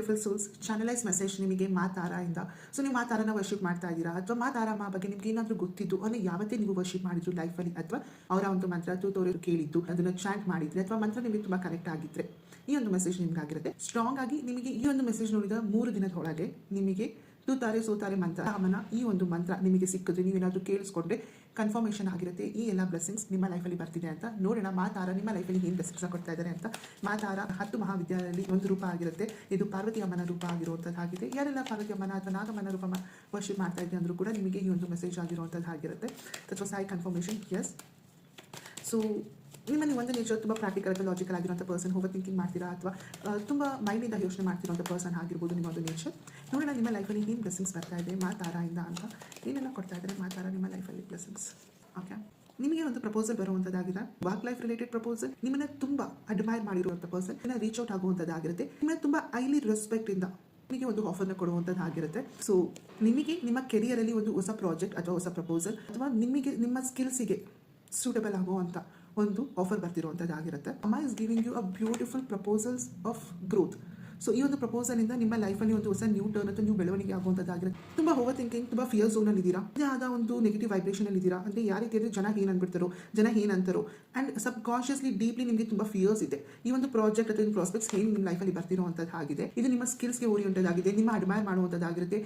Beautiful souls, channelise message ನಿಮಗೆ ಮಾತಾರ ಇಂದ. So ನೀವು ಮಾತಾರನ ವರ್ಷಿಪ್ ಮಾಡ್ತಾ ಇದ್ದೀರಾ, ಅಥವಾ ಮಾತಾರಮ್ಮ ಬಗ್ಗೆ ನಿಮ್ಗೆ ಏನಾದರೂ ಗೊತ್ತಿದ್ದು ಅಂದರೆ ಯಾವತ್ತೇ ನೀವು ವರ್ಷಿಪ್ ಮಾಡಿದ್ರು ಲೈಫಲ್ಲಿ, ಅಥವಾ ಅವರ ಒಂದು ಮಂತ್ರ ತೋರು ಕೇಳಿದ್ದು ಅದನ್ನು ಚಾಂಟ್ ಮಾಡಿದ್ರೆ, ಅಥವಾ ಮಂತ್ರ ನಿಮಗೆ ತುಂಬ ಕನೆಕ್ಟ್ ಆಗಿದ್ರೆ ಈ ಒಂದು ಮೆಸೇಜ್ ನಿಮ್ಗೆ ಆಗಿರುತ್ತೆ. ಸ್ಟ್ರಾಂಗ್ ಆಗಿ ನಿಮಗೆ ಈ ಒಂದು ಮೆಸೇಜ್ ನೋಡಿದ 3 ದಿನದ ಒಳಗೆ ನಿಮಗೆ ತೂತಾರೆ ಸೋತಾರೆ ಮಂತ್ರ ಅಮ್ಮನ ಈ ಒಂದು ಮಂತ್ರ ನಿಮಗೆ ಸಿಕ್ಕಿದ್ರೆ, ನೀವೇನಾದರೂ ಕೇಳಿಸ್ಕೊಂಡ್ರೆ ಕನ್ಫರ್ಮೇಷನ್ ಆಗಿರುತ್ತೆ ಈ ಎಲ್ಲ ಬ್ಲೆಸ್ಸಿಂಗ್ಸ್ ನಿಮ್ಮ ಲೈಫಲ್ಲಿ ಬರ್ತಿದೆ ಅಂತ. ನೋಡೋಣ ಮಾತಾರ ನಿಮ್ಮ ಲೈಫಲ್ಲಿ ಏನು ಬ್ಲೆಸ್ಸಿಂಗ್ಸ್ ಕೊಡ್ತಾ ಇದ್ದಾರೆ ಅಂತ. ಮಾತಾರ 10 ಮಹಾವಿದ್ಯಾಲಯದಲ್ಲಿ ಒಂದು ರೂಪ ಆಗಿರುತ್ತೆ. ಇದು ಪಾರ್ವತಿ ಅಮ್ಮನ ರೂಪ ಆಗಿರುವಂಥದ್ದಾಗಿದೆ. ಯಾರೆಲ್ಲ ಪಾರ್ವತಿ ಅಮ್ಮನ ಅಥವಾ ನಾಗಮ್ಮನ ರೂಪ ವರ್ಷಿಪ್ ಮಾಡ್ತಾ ಇದ್ದೆ ಅಂದರೂ ಕೂಡ ನಿಮಗೆ ಈ ಒಂದು ಮೆಸೇಜ್ ಆಗಿರುವಂಥದ್ದಾಗಿರುತ್ತೆ. ತತ್ವ ಸಾಯಿ ಕನ್ಫರ್ಮೇಷನ್ ಎಸ್. ಸೊ ನಿಮ್ಮಲ್ಲಿ ಒಂದು ನೇಚರ್ ತುಂಬ ಪ್ರಾಕ್ಟಿಕಲ್ ಅಥವಾ ಲಾಜಿಕಲ್ ಆಗಿರುವಂಥ ಪರ್ಸನ್, ಓವರ್ ಥಿಂಕಿಂಗ್ ಮಾಡ್ತೀರಾ ಅಥವಾ ತುಂಬ ಮೈಂಡಿಂದ ಯೋಚನೆ ಮಾಡ್ತಿರೋಂಥ ಪರ್ಸನ್ ಆಗಿರ್ಬೋದು ನಿಮ್ಮ ಒಂದು ನೇಚರ್. ನೋಡೋಣ ನಿಮ್ಮ ಲೈಫಲ್ಲಿ ಏನು ಬ್ಲೆಸ್ಸಿಂಗ್ಸ್ ಬರ್ತಾ ಇದೆ ಮಾತಾರಿಂದ ಅಂತ. ಏನೆಲ್ಲ ಕೊಡ್ತಾ ಇದ್ದಾರೆ ಮಾತಾರ ನಿಮ್ಮ ಲೈಫಲ್ಲಿ ಬ್ಲೆಸ್ಸಿಂಗ್ಸ್. ಓಕೆ, ನಿಮಗೆ ಒಂದು ಪ್ರಪೋಸಲ್ ಬರುವಂಥದ್ದಾಗಿದೆ. Work life related proposal. ನಿಮ್ಮನ್ನ ತುಂಬ ಅಡ್ಮೈರ್ ಮಾಡಿರುವಂಥ ಪರ್ಸನ್ ರೀಚ್ ಔಟ್ ಆಗುವಂಥದ್ದಾಗಿರುತ್ತೆ. ನಿಮ್ಮನ್ನ ತುಂಬ ಹೈಲಿ ರೆಸ್ಪೆಕ್ಟ್ ಇಂದ ನಿಮಗೆ ಒಂದು ಆಫರ್ನ ಕೊಡುವಂಥದ್ದಾಗಿರುತ್ತೆ. ಸೊ ನಿಮಗೆ ನಿಮ್ಮ ಕೆರಿಯರಲ್ಲಿ ಒಂದು ಹೊಸ ಪ್ರಾಜೆಕ್ಟ್ ಅಥವಾ ಹೊಸ ಪ್ರಪೋಸಲ್, ಅಥವಾ ನಿಮಗೆ ನಿಮ್ಮ ಸ್ಕಿಲ್ಸಿಗೆ ಸೂಟಬಲ್ ಆಗುವಂಥ ಒಂದು ಆಫರ್ ಬರ್ತಿರುವಂಥದ್ದಾಗಿರುತ್ತೆ. ಅಮ್ಮ is giving you a beautiful proposals of growth. So ಈ ಒಂದು ಪ್ರಪೋಸಲಿಂದ ನಿಮ್ಮ ಲೈಫಲ್ಲಿ ಒಂದು ಹೊಸ ನ್ಯೂ ಟರ್ನ್ ಅಥವಾ ನ್ಯೂ ಬೆಳವಣಿಗೆ ಆಗುವಂಥದ್ದಾಗಿರುತ್ತೆ. ತುಂಬ ಓವರ್ ಥಿಂಕಿಂಗ್, ತುಂಬ ಫಿಯರ್ ಝೋನಲ್ಲಿ ಇದ್ದೀರಾ, ಅದೇ ಆದ ಒಂದು ನೆಗೆಟಿವ್ ವೈಬ್ರೇಷನಲ್ಲಿ ಇದ್ದೀರಾ. ಅಂದರೆ ಯಾವ ರೀತಿ ಅಂದರೆ ಜನ ಏನು ಅಂದ್ಬಿಡ್ತಾರೋ, ಜನ ಏನಂತಾರೋ, ಆ್ಯಂಡ್ ಸಬ್ ಕಾನ್ಷಿಯಸ್ಲಿ ಡೀಪ್ಲಿ ನಿಮಗೆ ತುಂಬ ಫಿಯರ್ಸ್ ಇದೆ. ಈ ಒಂದು ಪ್ರಾಜೆಕ್ಟ್ ಅಥವಾ ಪ್ರಾಸ್ಪೆಕ್ಟ್ಸ್ ಏನು ನಿಮ್ಮ ಲೈಫಲ್ಲಿ ಬರ್ತಿರುವಂಥದ್ದಾಗಿದೆ. ಇದು ನಿಮ್ಮ ಸ್ಕಿಲ್ಸ್ಗೆ ಓರಿಯೆಂಟೆಡ್ ನಿಮ್ಮ ಅಡ್ಮೈರ್ ಮಾಡುವಂಥದ್ದಾಗಿರುತ್ತೆ.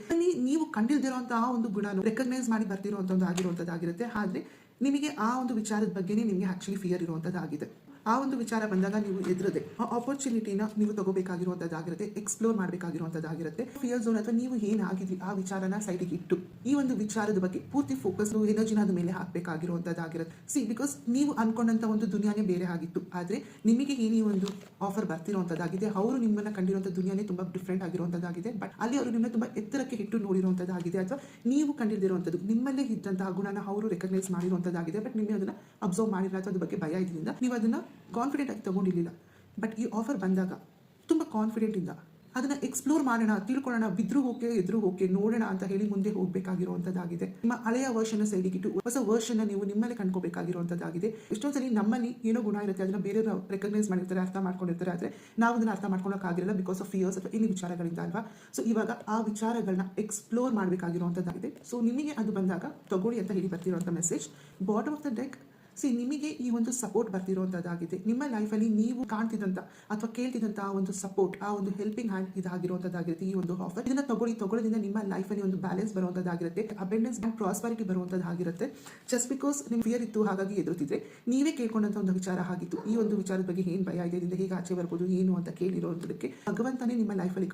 ನೀವು ಕಂಡಿಲ್ದಿರುವಂತಹ ಒಂದು ಗುಣನ ರೆಕಗ್ನೈಸ್ ಮಾಡಿ ಬರ್ತಿರುವಂಥದ್ದಾಗಿರುವಂಥದ್ದಾಗಿರುತ್ತೆ. ಆದರೆ ನಿಮಗೆ ಆ ಒಂದು ವಿಚಾರದ ಬಗ್ಗೆನೇ ನಿಮಗೆ ಆಕ್ಚುಲಿ ಫಿಯರ್ ಇರುವಂಥದ್ದಾಗಿದೆ. ಆ ಒಂದು ವಿಚಾರ ಬಂದಾಗ ನೀವು ಎದುರದೆ ಆ ಆಪರ್ಚುನಿಟಿನ ನೀವು ತಗೋಬೇಕಾಗಿರುವಂಥದ್ದಾಗಿರುತ್ತೆ, ಎಕ್ಸ್ಪ್ಲೋರ್ ಮಾಡಬೇಕಾಗಿರುವಂಥದ್ದಾಗಿರುತ್ತೆ. ಫಿಯರ್ ಝೋನ್ ಅಥವಾ ನೀವು ಏನಾಗಿದ್ರಿ ಆ ವಿಚಾರನ ಸೈಡಿಗೆ ಇಟ್ಟು ಈ ಒಂದು ವಿಚಾರದ ಬಗ್ಗೆ ಪೂರ್ತಿ ಫೋಕಸ್ ಎನರ್ಜಿನ ಅದ ಮೇಲೆ ಹಾಕಬೇಕಾಗಿರುವಂಥದ್ದಾಗಿರುತ್ತೆ. ಬಿಕಾಸ್ ನೀವು ಅನ್ಕೊಂಡಂಥ ಒಂದು ದುನಿಯಾನೇ ಬೇರೆ ಆಗಿತ್ತು, ಆದರೆ ನಿಮಗೆ ಏನೇ ಒಂದು ಆಫರ್ ಬರ್ತಿರುವಂಥದ್ದಾಗಿದೆ. ಅವರು ನಿಮ್ಮನ್ನ ಕಂಡಿರುವಂಥ ದುನಿಯಾನೇ ತುಂಬ ಡಿಫ್ರೆಂಟ್ ಆಗಿರುವಂಥದ್ದಾಗಿದೆ. ಬಟ್ ಅಲ್ಲಿ ಅವರು ನಿಮ್ಮನ್ನ ತುಂಬ ಎತ್ತರಕ್ಕೆ ಇಟ್ಟು ನೋಡಿರುವಂಥದ್ದಾಗಿದೆ, ಅಥವಾ ನೀವು ಕಂಡಿಲ್ದಿರುವಂಥದ್ದು ನಿಮ್ಮಲ್ಲೇ ಇದ್ದಂತಹ ಗುಣನ ಅವರು ರೆಕಗ್ನೈಸ್ ಮಾಡಿರುವಂಥದ್ದಾಗಿದೆ. ಬಟ್ ನಿಮಗೆ ಅದನ್ನ ಅಬ್ಸರ್ವ್ ಮಾಡಿಲ್ಲ ಅಥವಾ ಅದ್ರ ಬಗ್ಗೆ ಭಯ ಇದರಿಂದ ನೀವು ಅದನ್ನ ಕಾನ್ಫಿಡೆಂಟ್ ಆಗಿ ತಗೊಂಡಿರಲಿಲ್ಲ. ಬಟ್ ಈ ಆಫರ್ ಬಂದಾಗ ತುಂಬ ಕಾನ್ಫಿಡೆಂಟ್ ಇಂದ ಅದನ್ನ ಎಕ್ಸ್ಪ್ಲೋರ್ ಮಾಡೋಣ, ತಿಳ್ಕೊಳ್ಳೋಣ, ಎದುರು ಹೋಕೆ ನೋಡೋಣ ಅಂತ ಹೇಳಿ ಮುಂದೆ ಹೋಗಬೇಕಾಗಿರುವಂಥದ್ದಾಗಿದೆ. ನಿಮ್ಮ ಹಳೆಯ ವರ್ಷನ್ ಸೈಡಿಗಿಟ್ಟು ಹೊಸ ವರ್ಷನ್ ನೀವು ನಿಮ್ಮಲ್ಲಿ ಕಂಡ್ಕೋಬೇಕಾಗಿರುವಂಥದ್ದಾಗಿದೆ. ಎಷ್ಟೊಂದು ಸರಿ ನಮ್ಮಲ್ಲಿ ಏನೋ ಗುಣ ಇರುತ್ತೆ, ಅದನ್ನ ಬೇರೆಯವರು ರೆಕಗ್ನೈಸ್ ಮಾಡಿರ್ತಾರೆ, ಅರ್ಥ ಮಾಡ್ಕೊಂಡಿರ್ತಾರೆ. ಆದರೆ ನಾವು ಅದನ್ನ ಅರ್ಥ ಮಾಡ್ಕೊಳ್ಳೋಕ್ಕಾಗಿರಲ್ಲ ಬಿಕಾಸ್ ಆಫ್ ಫಿಯರ್ಸ್ ಅಥವಾ ಇನ್ನು ವಿಚಾರಗಳಿಂದ ಅಲ್ವಾ. ಸೊ ಇವಾಗ ಆ ವಿಚಾರಗಳನ್ನ ಎಕ್ಸ್ಪ್ಲೋರ್ ಮಾಡಬೇಕಾಗಿರುವಂಥದ್ದಾಗಿದೆ. ಸೊ ನಿಮಗೆ ಅದು ಬಂದಾಗ ತಗೊಳ್ಳಿ ಅಂತ ಹೇಳಿ ಬರ್ತಿರುವಂಥ message. Bottom of the deck ನಿಮಗೆ ಈ ಒಂದು ಸಪೋರ್ಟ್ ಬರ್ತಿರುವಂಥದ್ದಾಗಿದೆ. ನಿಮ್ಮ ಲೈಫಲ್ಲಿ ನೀವು ಕಾಣ್ತಿದ್ದಂಥ ಅಥವಾ ಕೇಳ್ತಿದ್ದಂಥ ಆ ಒಂದು ಸಪೋರ್ಟ್, ಆ ಒಂದು ಹೆಲ್ಪಿಂಗ್ ಹ್ಯಾಂಡ್ ಇದಾಗಿರುವಂಥದ್ದಾಗಿರುತ್ತೆ ಈ ಒಂದು ಆಫರ್. ಇದನ್ನ ತಗೊಳ್ಳೋದ್ರಿಂದ ನಿಮ್ಮ ಲೈಫಲ್ಲಿ ಒಂದು ಬ್ಯಾಲೆನ್ಸ್ ಬರುವಂಥದ್ದಾಗಿರುತ್ತೆ, ಅಬೆಂಡೆನ್ಸ್ ಆ್ಯಂಡ್ ಪ್ರಾಸ್ಪರಿಟಿ ಬರುವಂಥದ್ದಾಗಿರುತ್ತೆ. ಜಸ್ಟ್ ಬಿಕಾಸ್ ನಿಮ್ಮ ಫಿಯರ್ ಇತ್ತು ಹಾಗಾಗಿ ಎದುರುತ್ತಿದ್ರೆ, ನೀವೇ ಕೇಳ್ಕೊಂಡಂಥ ಒಂದು ವಿಚಾರ ಆಗಿತ್ತು. ಈ ಒಂದು ವಿಚಾರದ ಬಗ್ಗೆ ಏನು ಭಯ ಇದೆ, ಇದರಿಂದ ಹೇಗೆ ಆಚೆ ಬರ್ಬೋದು ಏನು ಅಂತ ಕೇಳಿರೋದಕ್ಕೆ ಭಗವಂತನೇ ನಿಮ್ಮ ಲೈಫಲ್ಲಿ